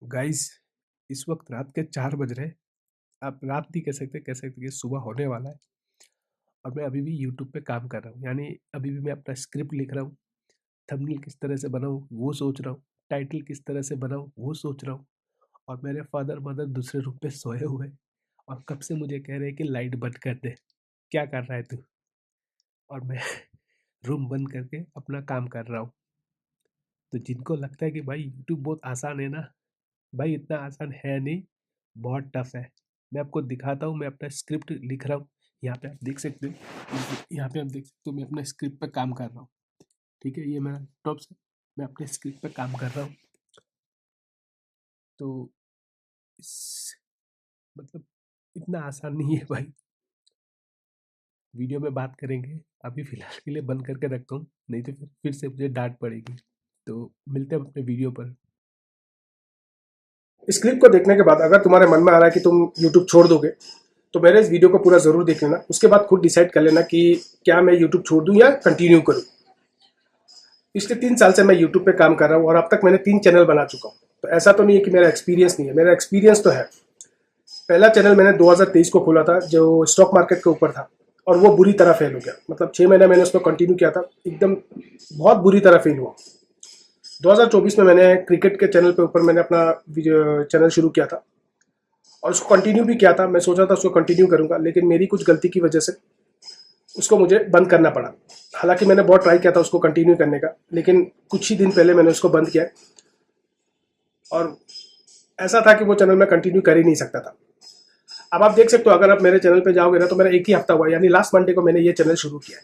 Guys, इस वक्त रात के 4 बज रहे हैं। आप रात नहीं कह सकते कि सुबह होने वाला है। और मैं अभी भी यूट्यूब पे काम कर रहा हूँ, यानी अभी भी मैं अपना स्क्रिप्ट लिख रहा हूँ, थंबनेल किस तरह से बनाऊँ वो सोच रहा हूँ, टाइटल किस तरह से बनाऊँ वो सोच रहा हूँ। और मेरे फादर मदर दूसरे रूम पे सोए हुए हैं और कब से मुझे कह रहे हैं कि लाइट बंद कर दे, क्या कर रहा है तू? और मैं रूम बंद करके अपना काम कर रहा हूँ। तो जिनको लगता है कि भाई यूट्यूब बहुत आसान है ना, भाई इतना आसान है नहीं, बहुत टफ है। मैं आपको दिखाता हूँ, मैं अपना स्क्रिप्ट लिख रहा हूँ। यहाँ पे आप देख सकते हो, यहाँ पे आप देख सकते हो मैं अपने स्क्रिप्ट पे काम कर रहा हूँ। ठीक है, ये मेरा लैपटॉप से मैं अपने स्क्रिप्ट पे काम कर रहा हूँ। तो इस मतलब इतना आसान नहीं है भाई। वीडियो में बात करेंगे, अभी फ़िलहाल के लिए बंद करके रखता हूँ, नहीं तो फिर से मुझे डाँट पड़ेगी। तो मिलते हैं अपने वीडियो पर। इस क्लिप को देखने के बाद अगर तुम्हारे मन में आ रहा है कि तुम YouTube छोड़ दोगे, तो मेरे इस वीडियो को पूरा जरूर देख लेना। उसके बाद खुद डिसाइड कर लेना कि क्या मैं YouTube छोड़ दूं या कंटिन्यू करूं। पिछले 3 साल से मैं YouTube पे काम कर रहा हूं और अब तक मैंने 3 चैनल बना चुका हूं। तो ऐसा तो नहीं है कि मेरा एक्सपीरियंस नहीं है, मेरा एक्सपीरियंस तो है। पहला चैनल मैंने 2023 को खोला था, जो स्टॉक मार्केट के ऊपर था, और वो बुरी तरह फेल हो गया। मतलब 6 महीने मैंने उसको कंटिन्यू किया था, एकदम बहुत बुरी तरह फेल हुआ। 2024 में मैंने क्रिकेट के चैनल पे ऊपर मैंने अपना चैनल शुरू किया था और उसको कंटिन्यू भी किया था। मैं सोचा था उसको कंटिन्यू करूंगा, लेकिन मेरी कुछ गलती की वजह से उसको मुझे बंद करना पड़ा। हालांकि मैंने बहुत ट्राई किया था उसको कंटिन्यू करने का, लेकिन कुछ ही दिन पहले मैंने उसको बंद किया। और ऐसा था कि वो चैनल मैं कंटिन्यू कर ही नहीं सकता था। अब आप देख सकते हो, अगर आप मेरे चैनल पे जाओगे ना, तो मेरा एक ही हफ्ता हुआ, यानी लास्ट मंडे को मैंने ये चैनल शुरू किया है।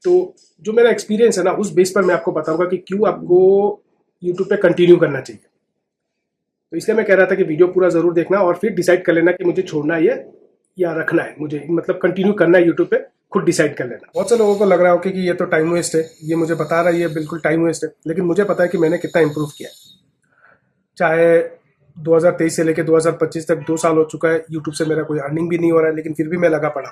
तो जो मेरा एक्सपीरियंस है ना, उस बेस पर मैं आपको बताऊंगा कि क्यों आपको यूट्यूब पे कंटिन्यू करना चाहिए। तो इसलिए मैं कह रहा था कि वीडियो पूरा जरूर देखना और फिर डिसाइड कर लेना कि मुझे छोड़ना है ये या रखना है, मुझे मतलब कंटिन्यू करना है यूट्यूब पे। खुद डिसाइड कर लेना। बहुत से लोगों को लग रहा हो कि ये तो टाइम वेस्ट है, ये मुझे बता रहा है ये बिल्कुल टाइम वेस्ट है, लेकिन मुझे पता है कि मैंने कितना इंप्रूव किया है। चाहे 2023 से लेकर 2025 तक 2 साल हो चुका है, यूट्यूब से मेरा कोई अर्निंग भी नहीं हो रहा है, लेकिन फिर भी मैं लगा पड़ा।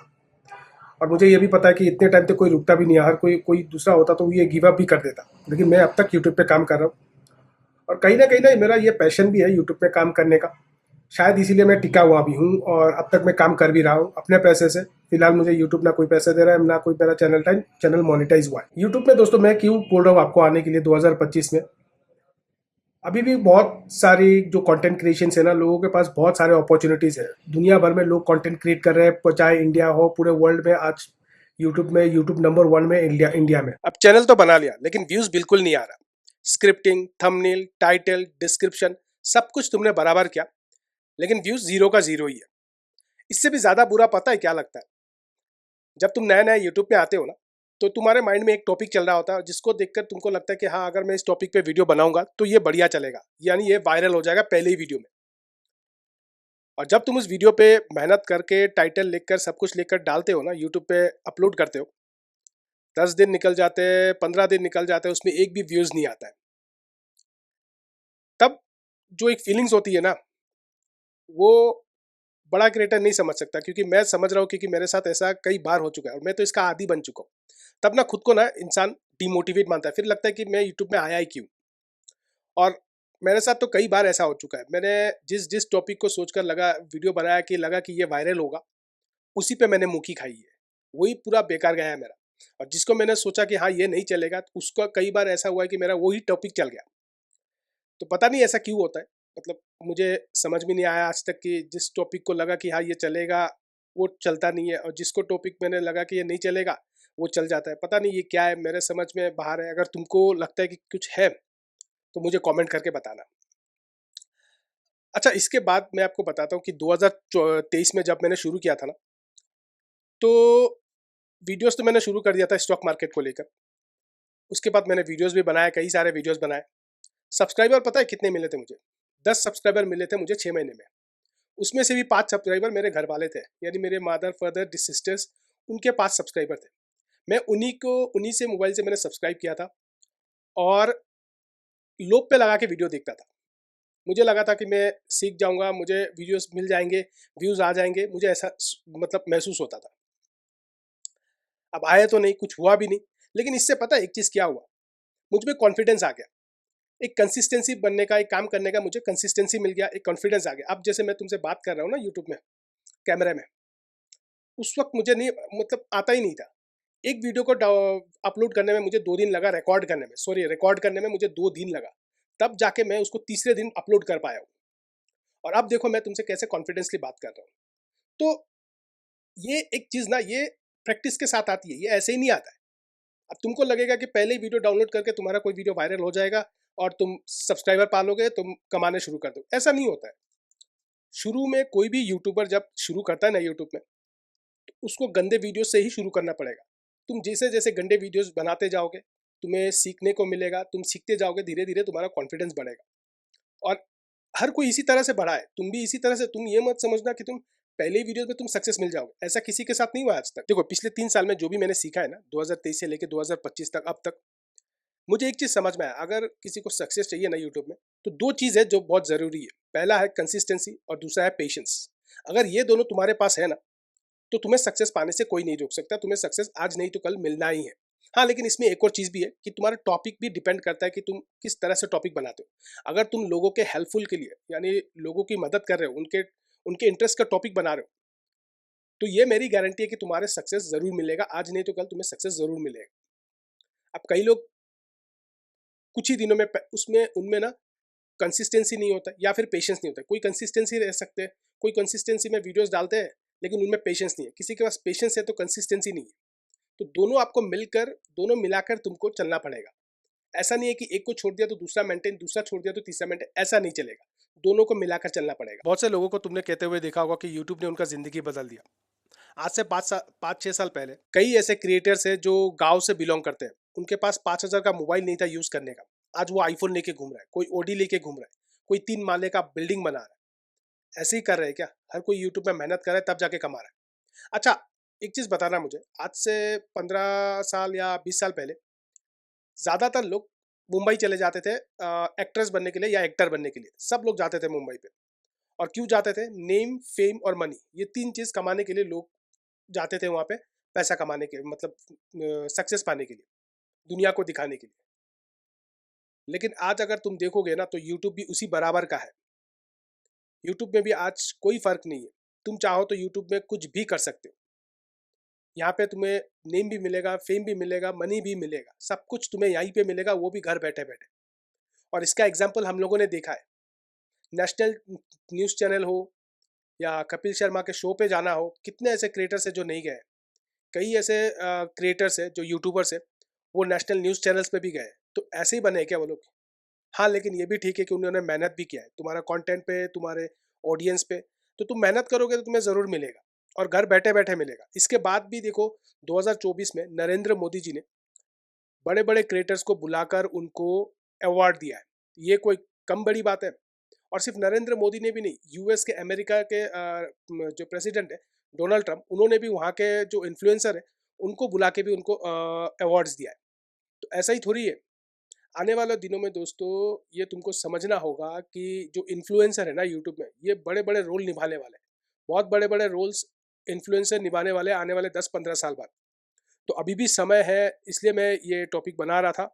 और मुझे ये भी पता है कि इतने टाइम तक कोई रुकता भी नहीं है। हर कोई कोई दूसरा होता तो ये गिव अप भी कर देता, लेकिन मैं अब तक यूट्यूब पे काम कर रहा हूँ। और कहीं ना मेरा ये पैशन भी है यूट्यूब पे काम करने का। शायद इसीलिए मैं टिका हुआ भी हूँ और अब तक मैं काम कर भी रहा हूँ अपने पैसे से। फिलहाल मुझे यूट्यूब ना कोई पैसे दे रहा है, ना कोई मेरा चैनल मोनेटाइज हुआ है यूट्यूब में। दोस्तों, मैं क्यों बोल रहा हूँ आपको आने के लिए 2025 में? अभी भी बहुत सारी जो कंटेंट क्रिएशन है ना, लोगों के पास बहुत सारे अपॉर्चुनिटीज है। दुनिया भर में लोग कंटेंट क्रिएट कर रहे हैं, चाहे इंडिया हो, पूरे वर्ल्ड में आज यूट्यूब नंबर 1 में, इंडिया में। अब चैनल तो बना लिया, लेकिन व्यूज बिल्कुल नहीं आ रहा। स्क्रिप्टिंग, थंबनेल, टाइटल, डिस्क्रिप्शन, सब कुछ तुमने बराबर किया, लेकिन व्यूज जीरो का जीरो ही है। इससे भी ज्यादा बुरा पता है क्या लगता है? जब तुम नया नया यूट्यूब पे आते हो ना, तो तुम्हारे माइंड में एक टॉपिक चल रहा होता है, जिसको देखकर तुमको लगता है कि हाँ, अगर मैं इस टॉपिक पे वीडियो बनाऊंगा तो ये बढ़िया चलेगा, यानी ये वायरल हो जाएगा पहले ही वीडियो में। और जब तुम उस वीडियो पे मेहनत करके टाइटल लिखकर सब कुछ लिखकर डालते हो ना, यूट्यूब पे अपलोड करते हो, 10 दिन निकल जाते हैं, 15 दिन निकल जाते हैं, उसमें एक भी व्यूज नहीं आता है। तब जो एक फीलिंग्स होती है ना, वो बड़ा क्रिएटर नहीं समझ सकता, क्योंकि मैं समझ रहा हूँ, क्योंकि मेरे साथ ऐसा कई बार हो चुका है और मैं तो इसका आदी बन चुका हूँ। तब ना खुद को ना इंसान डिमोटिवेट मानता है, फिर लगता है कि मैं यूट्यूब में आया ही क्यों। और मेरे साथ तो कई बार ऐसा हो चुका है, मैंने जिस जिस टॉपिक को सोचकर लगा वीडियो बनाया कि लगा कि ये वायरल होगा, उसी पे मैंने मुखी खाई है, वही पूरा बेकार गया है मेरा। और जिसको मैंने सोचा कि हाँ ये नहीं चलेगा, तो उसका कई बार ऐसा हुआ है कि मेरा वही टॉपिक चल गया। तो पता नहीं ऐसा क्यों होता है, मतलब मुझे समझ में नहीं आया आज तक कि जिस टॉपिक को लगा कि हाँ ये चलेगा, वो चलता नहीं है, और जिसको टॉपिक मैंने लगा कि ये नहीं चलेगा, वो चल जाता है। पता नहीं ये क्या है, मेरे समझ में बाहर है। अगर तुमको लगता है कि कुछ है, तो मुझे कमेंट करके बताना। अच्छा, इसके बाद मैं आपको बताता हूँ कि 2023 में जब मैंने शुरू किया था ना, तो वीडियोस तो मैंने शुरू कर दिया था स्टॉक मार्केट को लेकर। उसके बाद मैंने वीडियोस भी बनाए, कई सारे वीडियोस बनाए। सब्सक्राइबर पता है कितने मिले थे मुझे? 10 सब्सक्राइबर मिले थे मुझे 6 महीने में। उसमें से भी 5 सब्सक्राइबर मेरे घर वाले थे, यानी मेरे मदर फादर सिस्टर्स, उनके 5 सब्सक्राइबर थे। मैं उन्हीं से मोबाइल से मैंने सब्सक्राइब किया था और लोप पे लगा के वीडियो देखता था। मुझे लगा था कि मैं सीख जाऊंगा, मुझे वीडियोस मिल जाएंगे, व्यूज आ जाएंगे, मुझे ऐसा मतलब महसूस होता था। अब आए तो नहीं, कुछ हुआ भी नहीं। लेकिन इससे पता है एक चीज क्या हुआ, मुझ में कॉन्फिडेंस आ गया एक कंसिस्टेंसी बनने का, एक काम करने का मुझे कंसिस्टेंसी मिल गया, एक कॉन्फिडेंस आ गया। अब जैसे मैं तुमसे बात कर रहा हूँ ना यूट्यूब में, कैमरे में, उस वक्त मुझे नहीं, मतलब आता ही नहीं था। एक वीडियो को अपलोड करने में मुझे 2 दिन लगा, रिकॉर्ड करने में मुझे 2 दिन लगा, तब जाके मैं उसको तीसरे दिन अपलोड कर पाया हूँ। और अब देखो मैं तुमसे कैसे कॉन्फिडेंसली बात कर रहा हूँ। तो ये एक चीज़ ना, ये प्रैक्टिस के साथ आती है, ये ऐसे ही नहीं आता है। अब तुमको लगेगा कि पहले ही वीडियो डाउनलोड करके तुम्हारा कोई वीडियो वायरल हो जाएगा और तुम सब्सक्राइबर पालोगे, तुम कमाने शुरू कर दो, ऐसा नहीं होता है। शुरू में कोई भी यूट्यूबर जब शुरू करता है ना यूट्यूब में, तो उसको गंदे वीडियो से ही शुरू करना पड़ेगा। तुम जैसे जैसे गंदे वीडियोस बनाते जाओगे, तुम्हें सीखने को मिलेगा, तुम सीखते जाओगे, धीरे धीरे तुम्हारा कॉन्फिडेंस बढ़ेगा। और हर कोई इसी तरह से बढ़ा है, तुम भी इसी तरह से। तुम ये मत समझना कि तुम पहले ही वीडियो में तुम सक्सेस मिल जाओगे, ऐसा किसी के साथ नहीं हुआ आज तक। देखो पिछले 3 साल में जो भी मैंने सीखा है ना, 2023 से लेकर 2025 तक, अब तक मुझे एक चीज समझ में आया, अगर किसी को सक्सेस चाहिए ना यूट्यूब में, तो 2 चीज है जो बहुत जरूरी है। पहला है कंसिस्टेंसी और दूसरा है पेशेंस। अगर ये दोनों तुम्हारे पास है ना, तो तुम्हें सक्सेस पाने से कोई नहीं रोक सकता। तुम्हें सक्सेस आज नहीं तो कल मिलना ही है। हाँ, लेकिन इसमें एक और चीज भी है कि तुम्हारा टॉपिक भी डिपेंड करता है कि तुम किस तरह से टॉपिक बनाते हो। अगर तुम लोगों के हेल्पफुल के लिए, यानी लोगों की मदद कर रहे हो, उनके उनके इंटरेस्ट का टॉपिक बना रहे हो, तो ये मेरी गारंटी है कि तुम्हारे सक्सेस जरूर मिलेगा। आज नहीं तो कल तुम्हें सक्सेस जरूर मिलेगा। अब कई लोग कुछ ही दिनों में उसमें उनमें ना कंसिस्टेंसी नहीं होता या फिर पेशेंस नहीं होता। कोई कंसिस्टेंसी रह सकते हैं, कोई कंसिस्टेंसी में वीडियोस डालते हैं, लेकिन उनमें पेशेंस नहीं है। किसी के पास पेशेंस है तो कंसिस्टेंसी नहीं है। तो दोनों आपको मिलकर, दोनों मिलाकर तुमको चलना पड़ेगा। ऐसा नहीं है कि एक को छोड़ दिया तो दूसरा मेंटेन, दूसरा छोड़ दिया तो तीसरा मेंटेन, ऐसा नहीं चलेगा। दोनों को मिलाकर चलना पड़ेगा। बहुत से लोगों को तुमने कहते हुए देखा होगा कि यूट्यूब ने उनका जिंदगी बदल दिया। आज से 5-6 साल पहले कई ऐसे क्रिएटर्स हैं जो गांव से बिलोंग करते हैं। उनके पास 5,000 का मोबाइल नहीं था यूज करने का। आज वो आईफोन लेके घूम रहा है, कोई ओडी लेके घूम रहा है, कोई 3 माले का बिल्डिंग बना रहा है। ऐसे ही कर रहे हैं क्या? हर कोई यूट्यूब में मेहनत कर रहा है तब जाके कमा रहा है। अच्छा, एक चीज बताना मुझे, आज से 15 साल या 20 साल पहले ज्यादातर लोग मुंबई चले जाते थे एक्ट्रेस बनने के लिए या एक्टर बनने के लिए। सब लोग जाते थे मुंबई पे। और क्यों जाते थे? नेम, फेम और मनी, ये 3 चीज कमाने के लिए लोग जाते थे वहां पे। पैसा कमाने के मतलब सक्सेस पाने के लिए, दुनिया को दिखाने के लिए। लेकिन आज अगर तुम देखोगे ना, तो यूट्यूब भी उसी बराबर का है। यूट्यूब में भी आज कोई फर्क नहीं है। तुम चाहो तो यूट्यूब में कुछ भी कर सकते हो। यहाँ पे तुम्हें नेम भी मिलेगा, फेम भी मिलेगा, मनी भी मिलेगा, सब कुछ तुम्हें यहीं पे मिलेगा, वो भी घर बैठे बैठे। और इसका एग्जाम्पल हम लोगों ने देखा है। नेशनल न्यूज़ चैनल हो या कपिल शर्मा के शो पे जाना हो, कितने ऐसे क्रिएटर्स हैं जो नहीं गए। कई ऐसे क्रिएटर्स हैं जो यूट्यूबर्स हैं, वो नेशनल न्यूज़ चैनल्स पे भी गए। तो ऐसे ही बने हैं क्या वो लोग? हाँ, लेकिन ये भी ठीक है कि उन्होंने मेहनत भी किया है तुम्हारा कंटेंट पे, तुम्हारे ऑडियंस पे। तो तुम मेहनत करोगे तो तुम्हें ज़रूर मिलेगा, और घर बैठे बैठे मिलेगा। इसके बाद भी देखो, 2024 में नरेंद्र मोदी जी ने बड़े बड़े क्रिएटर्स को बुलाकर उनको अवार्ड दिया है। ये कोई कम बड़ी बात है? और सिर्फ नरेंद्र मोदी ने भी नहीं, यूएस के, अमेरिका के जो प्रेसिडेंट है डोनाल्ड ट्रंप, उन्होंने भी वहाँ के जो इन्फ्लुएंसर है उनको बुला के भी उनको अवार्ड्स दिया है। तो ऐसा ही थोड़ी है। आने वाले दिनों में दोस्तों, ये तुमको समझना होगा कि जो इन्फ्लुएंसर है ना यूट्यूब में, ये बड़े बड़े रोल निभाने वाले हैं। बहुत बड़े बड़े रोल्स इन्फ्लुएंसर निभाने वाले आने वाले 10-15 साल बाद। तो अभी भी समय है, इसलिए मैं ये टॉपिक बना रहा था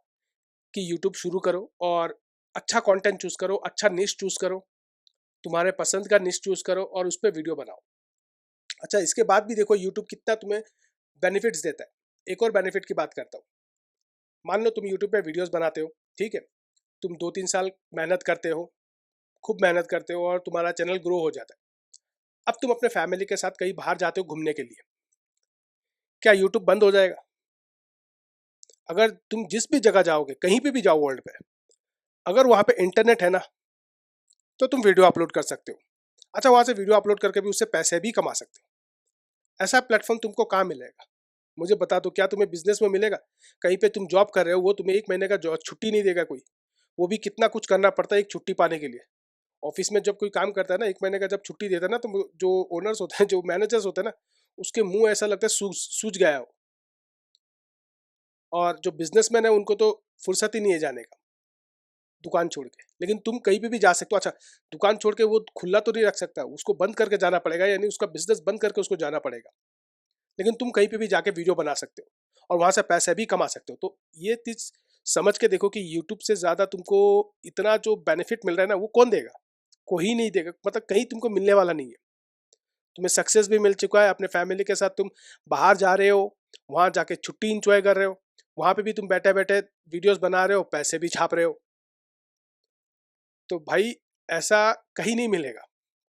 कि यूट्यूब शुरू करो और अच्छा कंटेंट चूज करो, अच्छा निश चूज करो, तुम्हारे पसंद का निश चूज करो और उस पर वीडियो बनाओ। अच्छा, इसके बाद भी देखो यूट्यूब कितना तुम्हें बेनिफिट्स देता है। एक और बेनिफिट की बात करता हूँ। मान लो तुम यूट्यूब पे वीडियोस बनाते हो, ठीक है, तुम 2-3 साल मेहनत करते हो, खूब मेहनत करते हो और तुम्हारा चैनल ग्रो हो जाता है। अब तुम अपने फैमिली के साथ कहीं बाहर जाते हो घूमने के लिए, क्या यूट्यूब बंद हो जाएगा? अगर तुम जिस भी जगह जाओगे, कहीं पे भी जाओ वर्ल्ड पे, अगर वहाँ पे इंटरनेट है ना, तो तुम वीडियो अपलोड कर सकते हो। अच्छा, वहाँ से वीडियो अपलोड करके भी उससे पैसे भी कमा सकते हो। ऐसा प्लेटफॉर्म तुमको कहाँ मिलेगा? मुझे बता दो, क्या तुम्हें बिजनेस में मिलेगा? कहीं पे तुम जॉब कर रहे हो, वो तुम्हें 1 महीने का छुट्टी नहीं देगा कोई। वो भी कितना कुछ करना पड़ता है एक छुट्टी पाने के लिए। ऑफिस में जब कोई काम करता है ना, 1 महीने का जब छुट्टी देता है ना, तो जो ओनर्स होते हैं, जो मैनेजर्स होते हैं ना, उसके मुंह ऐसा लगता है सूज गया हो। और जो बिजनेसमैन है उनको तो फुर्सत ही नहीं है जाने का दुकान छोड़ के। लेकिन तुम कहीं पे भी जा सकते हो। अच्छा, दुकान छोड़ के वो खुला तो नहीं रख सकता, उसको बंद करके जाना पड़ेगा, यानी उसका बिजनेस बंद करके उसको जाना पड़ेगा। लेकिन तुम कहीं पे भी जाके वीडियो बना सकते हो और वहां से पैसे भी कमा सकते हो। तो ये चीज समझ के देखो कि यूट्यूब से ज़्यादा तुमको इतना जो बेनिफिट मिल रहा है ना, वो कौन देगा? कोई नहीं देगा, मतलब कहीं तुमको मिलने वाला नहीं है। तुम्हें सक्सेस भी मिल चुका है, अपने फैमिली के साथ तुम बाहर जा रहे हो, वहां जाके छुट्टी इंजॉय कर रहे हो, वहां पे भी तुम बैठे बैठे वीडियोस बना रहे हो, पैसे भी छाप रहे हो। तो भाई ऐसा कहीं नहीं मिलेगा,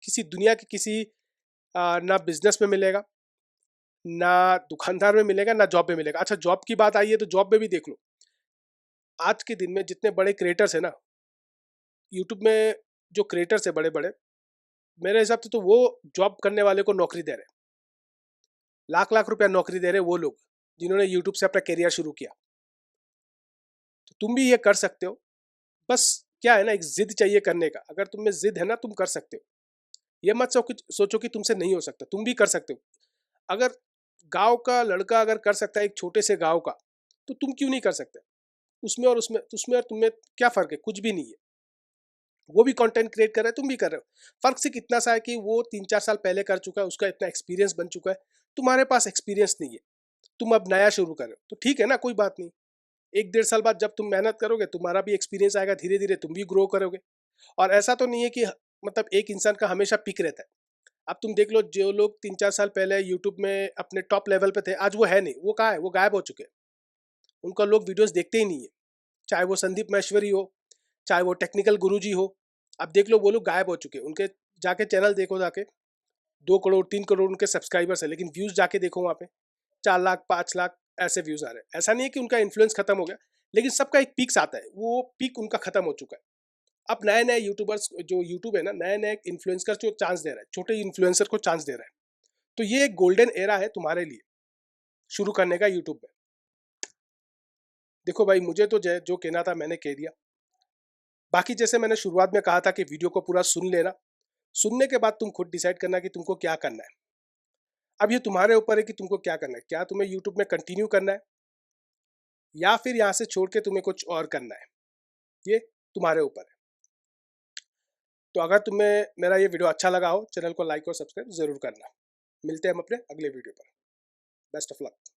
किसी दुनिया के किसी ना बिजनेस में मिलेगा, ना दुकानदार में मिलेगा, ना जॉब में मिलेगा। अच्छा, जॉब की बात आई है तो जॉब में भी देख लो, आज के दिन में जितने बड़े क्रिएटर्स है ना यूट्यूब में, जो क्रिएटर्स है बड़े बड़े, मेरे हिसाब से तो वो जॉब करने वाले को नौकरी दे रहे हैं। लाख लाख रुपया नौकरी दे रहे हैं वो लोग जिन्होंने यूट्यूब से अपना करियर शुरू किया। तो तुम भी ये कर सकते हो। बस क्या है ना, एक जिद चाहिए करने का। अगर तुम में जिद है ना, तुम कर सकते हो। ये मत सोचो कि तुमसे नहीं हो सकता, तुम भी कर सकते हो। अगर गांव का लड़का अगर कर सकता है एक छोटे से गांव का, तो तुम क्यों नहीं कर सकते? उसमें और तुम्हें क्या फर्क है? कुछ भी नहीं है। वो भी कंटेंट क्रिएट कर रहा है, तुम भी कर रहे हो। फर्क सिर्फ इतना सा है कि वो 3-4 साल पहले कर चुका है, उसका इतना एक्सपीरियंस बन चुका है, तुम्हारे पास एक्सपीरियंस नहीं है, तुम अब नया शुरू कर रहे हो। तो ठीक है ना, कोई बात नहीं। 1-1.5 साल बाद जब तुम मेहनत करोगे, तुम्हारा भी एक्सपीरियंस आएगा, धीरे धीरे तुम भी ग्रो करोगे। और ऐसा तो नहीं है कि मतलब एक इंसान का हमेशा पिक रहता है। अब तुम देख लो, जो लोग 3-4 साल पहले यूट्यूब में अपने टॉप लेवल पे थे, आज वो है नहीं। वो कहाँ है? वो गायब हो चुके हैं। उनका लोग वीडियोस देखते ही नहीं है। चाहे वो संदीप महेश्वरी हो, चाहे वो टेक्निकल गुरुजी हो, अब देख लो वो लोग गायब हो चुके हैं। उनके जाके चैनल देखो, जाके 2 करोड़ 3 करोड़ उनके सब्सक्राइबर्स है, लेकिन व्यूज जाके देखो वहाँ पे 4 लाख 5 लाख ऐसे व्यूज आ रहे हैं। ऐसा नहीं है कि उनका इन्फ्लुएंस खत्म हो गया, लेकिन सबका एक पीक्स आता है, वो पीक उनका खत्म हो चुका है। अब नए नए यूट्यूबर्स, जो यूट्यूब है ना, नए नए इन्फ्लुएंसर को चांस दे रहा है, छोटे इन्फ्लुएंसर को चांस दे रहा है। तो ये एक गोल्डन एरा है तुम्हारे लिए शुरू करने का यूट्यूब में। देखो भाई, मुझे तो जो कहना था मैंने कह दिया। बाकी जैसे मैंने शुरुआत में कहा था कि वीडियो को पूरा सुन लेना, सुनने के बाद तुम खुद डिसाइड करना कि तुमको क्या करना है। अब ये तुम्हारे ऊपर है कि तुमको क्या करना है। क्या तुम्हें यूट्यूब में कंटिन्यू करना है, या फिर यहाँ से छोड़ के तुम्हें कुछ और करना है, ये तुम्हारे ऊपर है। तो अगर तुम्हें मेरा ये वीडियो अच्छा लगा हो, चैनल को लाइक और सब्सक्राइब जरूर करना। मिलते हैं हम अपने अगले वीडियो पर। Best of luck.